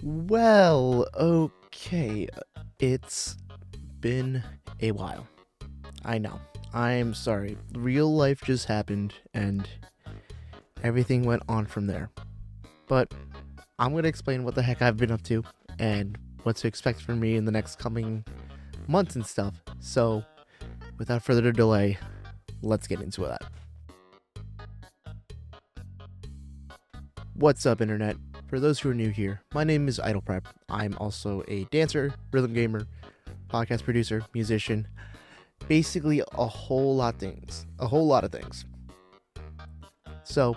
Well, okay. It's been a while. I know. I'm sorry. Real life just happened and everything went on from there. But I'm going to explain what the heck I've been up to and what to expect from me in the next coming months and stuff. So, without further delay, let's get into that. What's up, Internet? For those who are new here, my name is Idle Prep. I'm also a dancer, rhythm gamer, podcast producer, musician, basically a whole lot of things. So,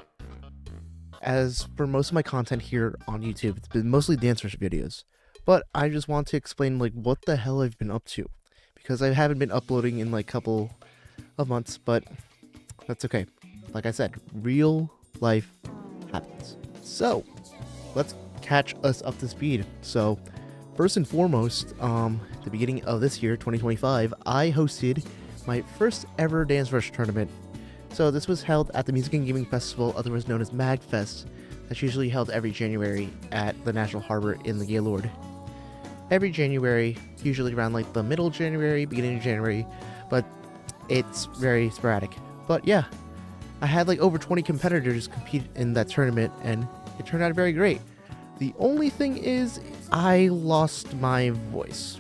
as for most of my content here on YouTube, it's been mostly dancer videos, but I just want to explain what the hell I've been up to, because I haven't been uploading in a couple of months, but that's okay. Like I said, real life happens. So, let's catch us up to speed. So, first and foremost, the beginning of this year, 2025, I hosted my first ever Dance Rush tournament. So this was held at the Music and Gaming Festival, otherwise known as MagFest, that's usually held every January at the National Harbor in the Gaylord. Every January, usually around the middle of January, beginning of January, but it's very sporadic. But yeah, I had over 20 competitors compete in that tournament, and it turned out very great. The only thing is, I lost my voice.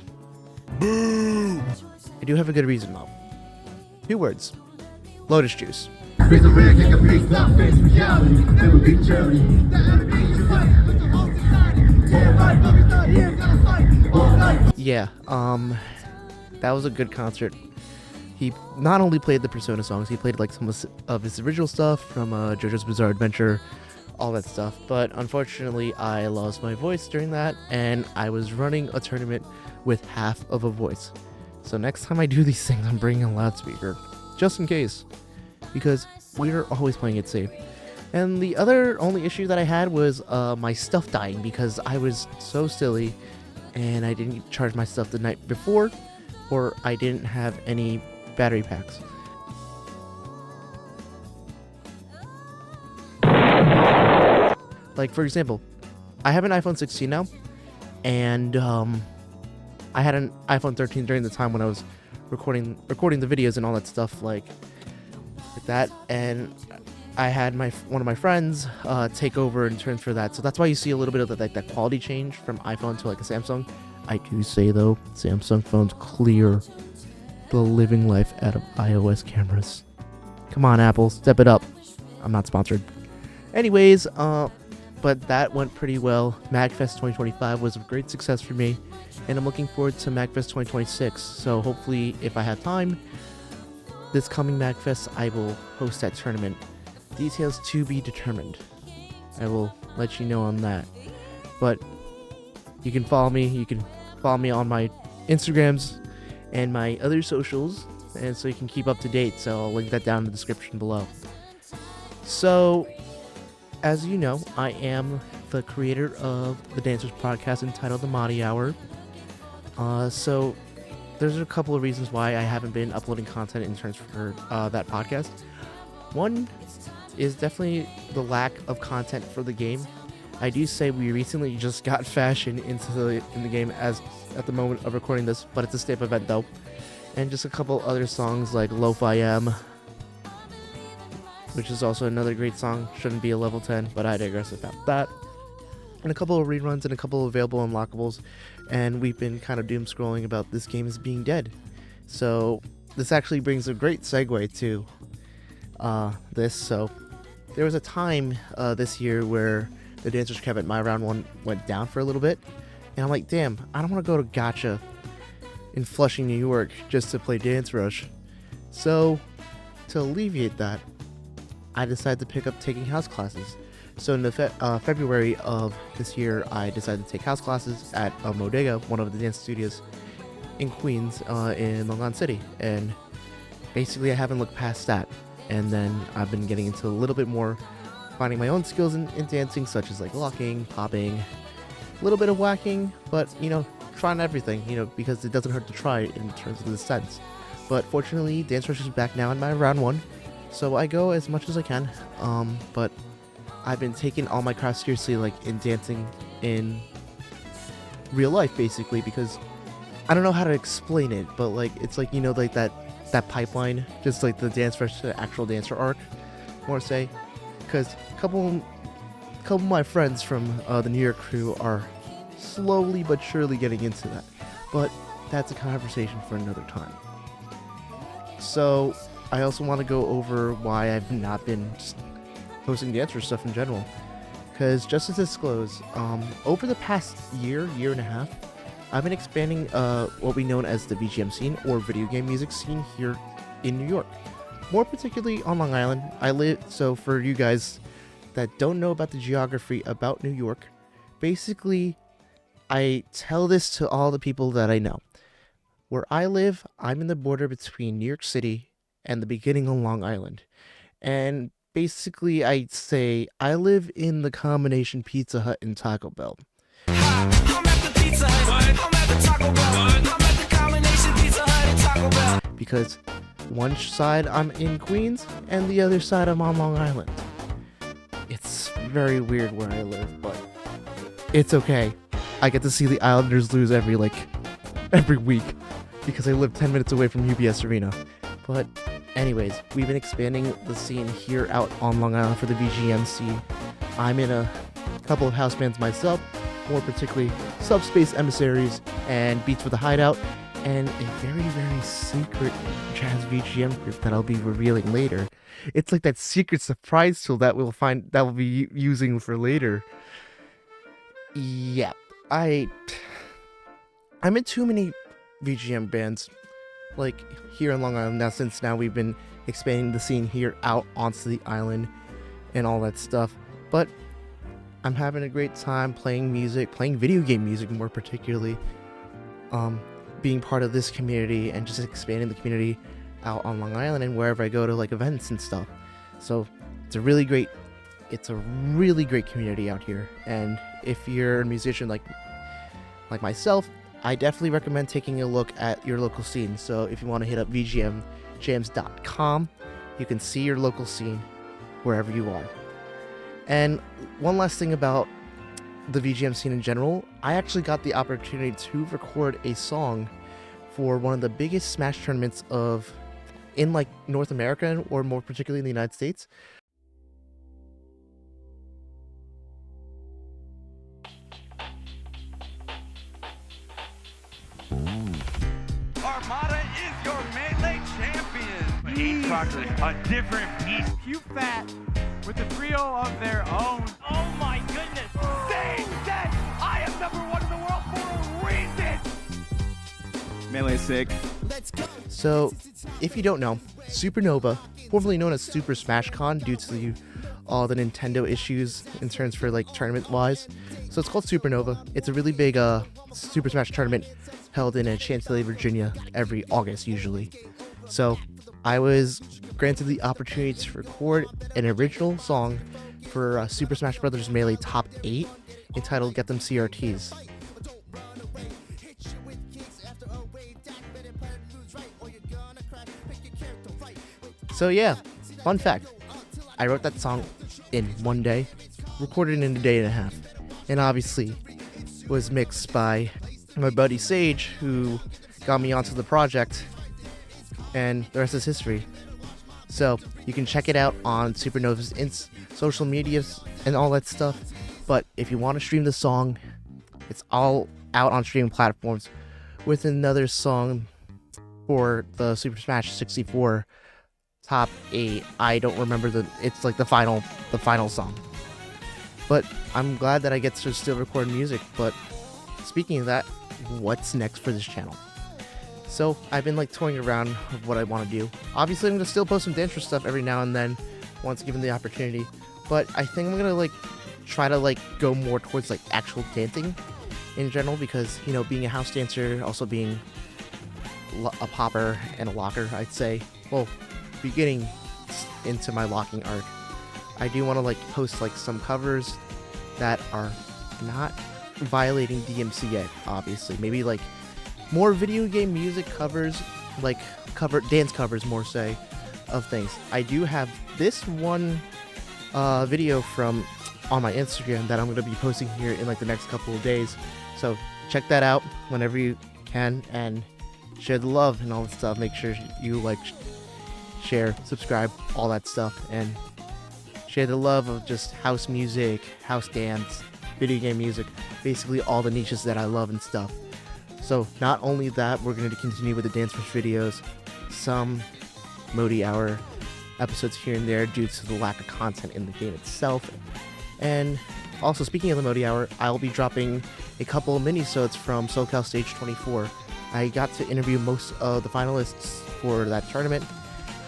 Boo! I do have a good reason though. 2 words. Lotus juice. Yeah, that was a good concert. He not only played the Persona songs, he played some of his original stuff from JoJo's Bizarre Adventure, all that stuff. But unfortunately, I lost my voice during that, and I was running a tournament with half of a voice. So next time I do these things, I'm bringing a loudspeaker, just in case, because we're always playing it safe. And the only issue that I had was my stuff dying, because I was so silly, and I didn't charge my stuff the night before, or I didn't have any battery packs. For example, I have an iPhone 16 now, and I had an iPhone 13 during the time when I was recording the videos and all that stuff like that, and I had one of my friends take over and transfer that, so that's why you see a little bit of that quality change from iPhone to a Samsung. I do say though, Samsung phones clear the living life out of iOS cameras. Come on, Apple, step it up. I'm not sponsored. Anyways, but that went pretty well. MagFest 2025 was a great success for me, and I'm looking forward to MagFest 2026. So hopefully, if I have time, this coming MagFest, I will host that tournament. Details to be determined. I will let you know on that. But you can follow me. You can follow me on my Instagrams and my other socials, and so you can keep up to date. So I'll link that down in the description below. So, as you know, I am the creator of the Dancers podcast entitled The Madi Hour. So there's a couple of reasons why I haven't been uploading content in terms for that podcast. One is definitely the lack of content for the game. I do say we recently just got Fashion in the game as at the moment of recording this, but it's a state event though. And just a couple other songs like Lo-Fi M, which is also another great song. Shouldn't be a level 10, but I digress about that. And a couple of reruns and a couple of available unlockables, and we've been kind of doom scrolling about this game as being dead. So this actually brings a great segue to this. So there was a time this year where the Dancers Camp at my round 1 went down for a little bit, and I'm like, damn, I don't want to go to Gacha in Flushing, New York just to play Dance Rush. So to alleviate that, I decided to pick up taking house classes. So in the February of this year, I decided to take house classes at Modega, one of the dance studios in Queens, in Long Island City. And basically I haven't looked past that. And then I've been getting into a little bit more finding my own skills in dancing, such as locking, popping, a little bit of whacking, but trying everything, because it doesn't hurt to try in terms of the sense. But fortunately, Dance Rush is back now in my round 1, so I go as much as I can, but I've been taking all my craft seriously, in dancing, in real life basically, because I don't know how to explain it, but like it's like, you know, like that pipeline, just like the dance versus the actual dancer arc, more say, because a couple of my friends from the New York crew are slowly but surely getting into that, but that's a conversation for another time. So I also want to go over why I've not been just posting dancer stuff in general, because just to disclose, over the past year and a half, I've been expanding what we know as the VGM scene, or video game music scene, here in New York. More particularly on Long Island. So for you guys that don't know about the geography about New York, basically, I tell this to all the people that I know. Where I live, I'm in the border between New York City and the beginning of Long Island. And basically, I'd say I live in the combination Pizza Hut and Taco Bell. Because one side I'm in Queens and the other side I'm on Long Island. It's very weird where I live, but it's okay. I get to see the Islanders lose every week because I live 10 minutes away from UBS Arena. But anyways, we've been expanding the scene here out on Long Island for the VGM scene. I'm in a couple of house bands myself, more particularly Subspace Emissaries and Beats for the Hideout, and a very, very secret jazz VGM group that I'll be revealing later. It's like that secret surprise tool that we'll be using for later. Yeah, I'm in too many VGM bands, like here in Long Island now, since now we've been expanding the scene here out onto the island and all that stuff. But I'm having a great time playing music, playing video game music more particularly, being part of this community and just expanding the community out on Long Island and wherever I go to, like, events and stuff. So it's a really great community out here. And if you're a musician like myself, I definitely recommend taking a look at your local scene. So if you want to hit up vgmjams.com, you can see your local scene wherever you are. And one last thing about the VGM scene in general, I actually got the opportunity to record a song for one of the biggest Smash tournaments in like North America, or more particularly in the United States. Armada is your Melee champion. Heat Truckers, a different beast. Q Fat with a trio of their own. Oh my goodness. Say that I am #1 in the world for a reason. Melee sick. So, if you don't know, Supernova, formerly known as Super Smash Con due to all the Nintendo issues in terms for like tournament wise, so it's called Supernova. It's a really big Super Smash tournament held in Chantilly, Virginia every August usually. So I was granted the opportunity to record an original song for Super Smash Bros. Melee Top 8 entitled Get Them CRTs. So yeah, fun fact, I wrote that song in one day, recorded it in a day and a half, and obviously was mixed by my buddy Sage, who got me onto the project, and the rest is history. So you can check it out on Supernova's social medias and all that stuff. But if you want to stream the song, it's all out on streaming platforms with another song for the Super Smash 64 Top 8. I don't remember it's like the final song. But I'm glad that I get to still record music. But speaking of that, what's next for this channel? So I've been like toying around with what I want to do. Obviously, I'm gonna still post some dance stuff every now and then, once given the opportunity. But I think I'm gonna like try to like go more towards like actual dancing in general, because you know, being a house dancer, also being a popper and a locker, I'd say. Well, beginning into my locking arc, I do want to like post like some covers that are not violating DMC yet, obviously. Maybe like more video game music covers, like dance covers more say, of things. I do have this one video from on my Instagram that I'm going to be posting here in like the next couple of days, So check that out whenever you can, and share the love and all that stuff. Make sure you like, share, subscribe, all that stuff, and share the love of just house music, house dance, video game music, basically all the niches that I love and stuff. So not only that, we're going to continue with the Dance Rush videos, some Modi Hour episodes here and there due to the lack of content in the game itself. And also, speaking of the Modi Hour, I'll be dropping a couple of mini-sodes from SoCal Stage 24. I got to interview most of the finalists for that tournament,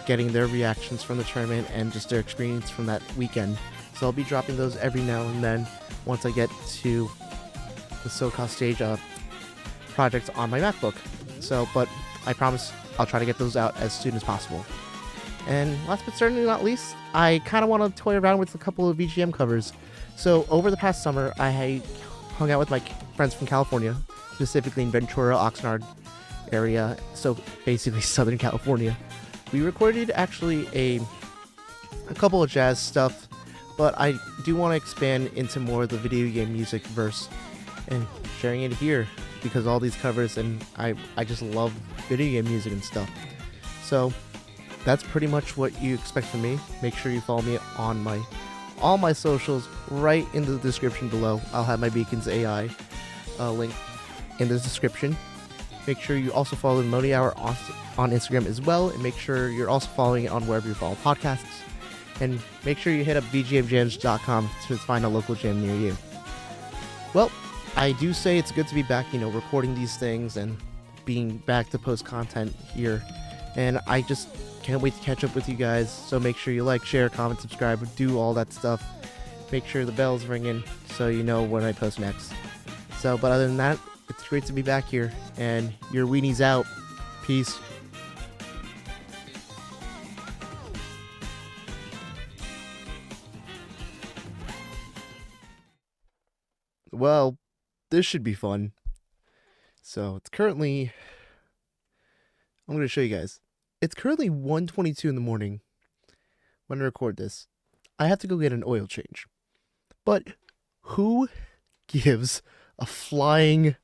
getting their reactions from the tournament and just their experience from that weekend. So I'll be dropping those every now and then once I get to the SoCal Stage project on my MacBook. So, but I promise I'll try to get those out as soon as possible. And last but certainly not least, I kind of want to toy around with a couple of VGM covers. So over the past summer, I hung out with my friends from California, specifically in Ventura, Oxnard area, so basically Southern California. We recorded actually a couple of jazz stuff, but I do want to expand into more of the video game music verse and sharing it here because all these covers, and I just love video game music and stuff. So that's pretty much what you expect from me. Make sure you follow me on all my socials right in the description below. I'll have my Beacons AI link in the description. Make sure you also follow the Modi Hour on Instagram as well, and make sure you're also following it on wherever you follow podcasts. And make sure you hit up vgmjams.com to find a local jam near you. Well, I do say it's good to be back, recording these things and being back to post content here. And I just can't wait to catch up with you guys. So make sure you like, share, comment, subscribe, do all that stuff. Make sure the bell's ringing so you know when I post next. So, but other than that, it's great to be back here. And your weenie's out. Peace. Well, this should be fun. So it's currently, I'm going to show you guys. It's currently 1:22 in the morning when I record this. I have to go get an oil change. But who gives a flying